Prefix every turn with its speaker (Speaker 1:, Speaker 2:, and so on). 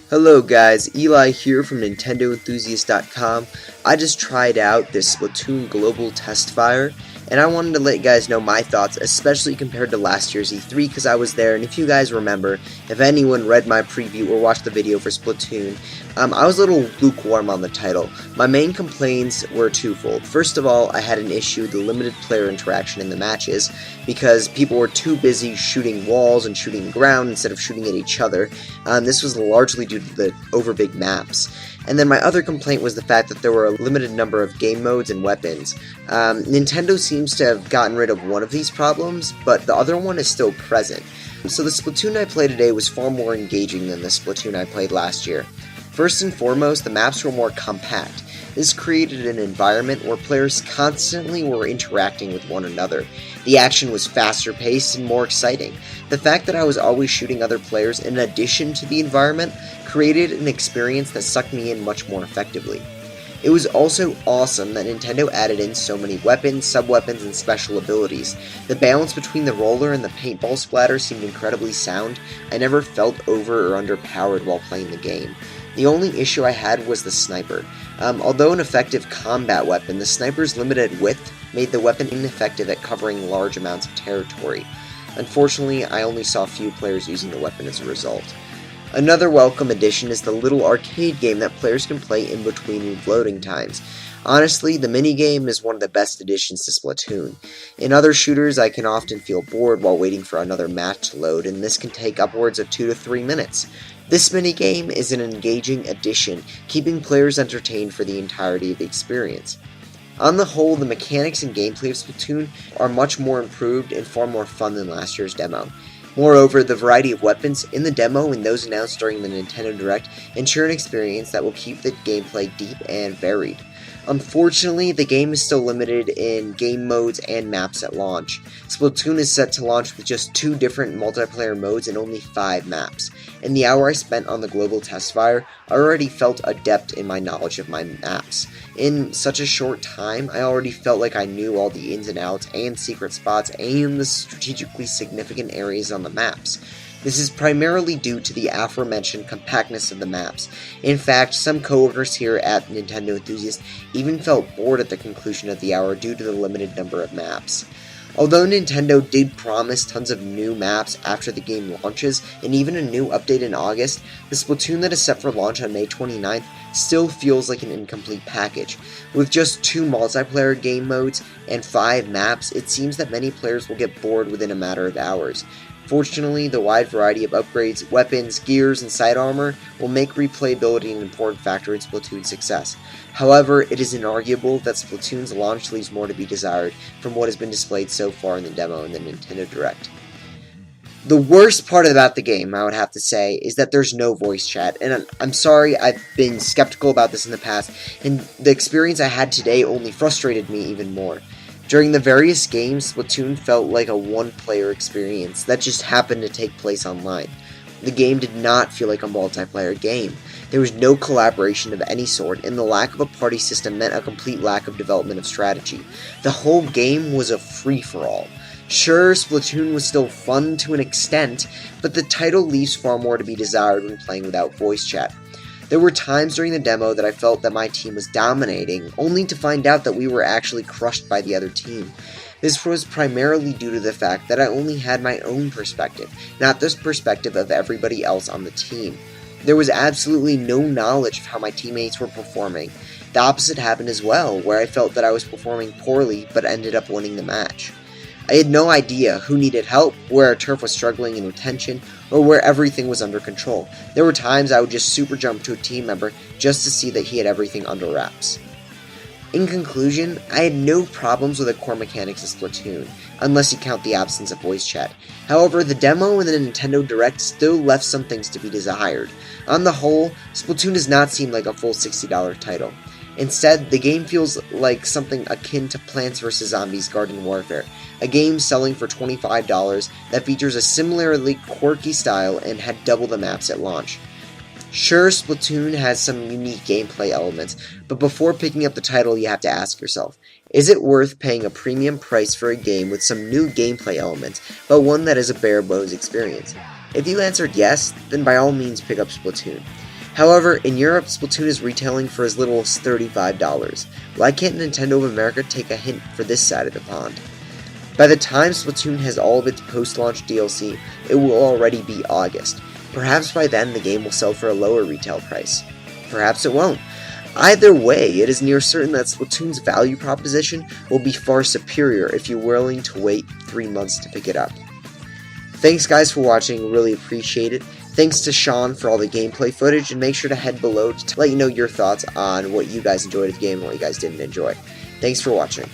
Speaker 1: Hello guys, Eli here from NintendoEnthusiast.com. I just tried out this Splatoon Global Test Fire, and I wanted to let you guys know my thoughts, especially compared to last year's E3 because I was there, and if you guys remember, if anyone read my preview or watched the video for Splatoon, I was a little lukewarm on the title. My main complaints were twofold. First of all, I had an issue with the limited player interaction in the matches because people were too busy shooting walls and shooting the ground instead of shooting at each other. This was largely due to the overbig maps. And then my other complaint was the fact that there were a limited number of game modes and weapons. Nintendo seems to have gotten rid of one of these problems, but the other one is still present. So the Splatoon I played today was far more engaging than the Splatoon I played last year. First and foremost, the maps were more compact. This created an environment where players constantly were interacting with one another. The action was faster paced and more exciting. The fact that I was always shooting other players in addition to the environment created an experience that sucked me in much more effectively. It was also awesome that Nintendo added in so many weapons, sub-weapons, and special abilities. The balance between the roller and the paintball splatter seemed incredibly sound. I never felt over or underpowered while playing the game. The only issue I had was the sniper. Although an effective combat weapon, the sniper's limited width made the weapon ineffective at covering large amounts of territory. Unfortunately, I only saw a few players using the weapon as a result. Another welcome addition is the little arcade game that players can play in between loading times. Honestly, the minigame is one of the best additions to Splatoon. In other shooters, I can often feel bored while waiting for another match to load, and this can take upwards of 2 to 3 minutes. This minigame is an engaging addition, keeping players entertained for the entirety of the experience. On the whole, the mechanics and gameplay of Splatoon are much more improved and far more fun than last year's demo. Moreover, the variety of weapons in the demo and those announced during the Nintendo Direct ensure an experience that will keep the gameplay deep and varied. Unfortunately, the game is still limited in game modes and maps at launch. Splatoon is set to launch with just 2 different multiplayer modes and only 5 maps. In the hour I spent on the global test fire, I already felt adept in my knowledge of my maps. In such a short time, I already felt like I knew all the ins and outs and secret spots and the strategically significant areas on the maps. This is primarily due to the aforementioned compactness of the maps. In fact, some coworkers here at Nintendo Enthusiast even felt bored at the conclusion of the hour due to the limited number of maps. Although Nintendo did promise tons of new maps after the game launches, and even a new update in August, the Splatoon that is set for launch on May 29th still feels like an incomplete package. With just 2 multiplayer game modes and 5 maps, it seems that many players will get bored within a matter of hours. Fortunately, the wide variety of upgrades, weapons, gears, and side armor will make replayability an important factor in Splatoon's success. However, it is inarguable that Splatoon's launch leaves more to be desired from what has been displayed so far in the demo and the Nintendo Direct. The worst part about the game, I would have to say, is that there's no voice chat, and I'm sorry, I've been skeptical about this in the past, and the experience I had today only frustrated me even more. During the various games, Splatoon felt like a one-player experience that just happened to take place online. The game did not feel like a multiplayer game. There was no collaboration of any sort, and the lack of a party system meant a complete lack of development of strategy. The whole game was a free-for-all. Sure, Splatoon was still fun to an extent, but the title leaves far more to be desired when playing without voice chat. There were times during the demo that I felt that my team was dominating, only to find out that we were actually crushed by the other team. This was primarily due to the fact that I only had my own perspective, not the perspective of everybody else on the team. There was absolutely no knowledge of how my teammates were performing. The opposite happened as well, where I felt that I was performing poorly but ended up winning the match. I had no idea who needed help, where our turf was struggling in retention, or where everything was under control. There were times I would just super jump to a team member just to see that he had everything under wraps. In conclusion, I had no problems with the core mechanics of Splatoon, unless you count the absence of voice chat. However, the demo and the Nintendo Direct still left some things to be desired. On the whole, Splatoon does not seem like a full $60 title. Instead, the game feels like something akin to Plants vs. Zombies Garden Warfare, a game selling for $25 that features a similarly quirky style and had double the maps at launch. Sure, Splatoon has some unique gameplay elements, but before picking up the title you have to ask yourself, is it worth paying a premium price for a game with some new gameplay elements, but one that is a bare bones experience? If you answered yes, then by all means pick up Splatoon. However, in Europe, Splatoon is retailing for as little as $35. Why can't Nintendo of America take a hint for this side of the pond? By the time Splatoon has all of its post-launch DLC, it will already be August. Perhaps by then the game will sell for a lower retail price. Perhaps it won't. Either way, it is near certain that Splatoon's value proposition will be far superior if you're willing to wait 3 months to pick it up. Thanks guys for watching, really appreciate it. Thanks to Sean for all the gameplay footage, and make sure to head below to let you know your thoughts on what you guys enjoyed of the game and what you guys didn't enjoy. Thanks for watching.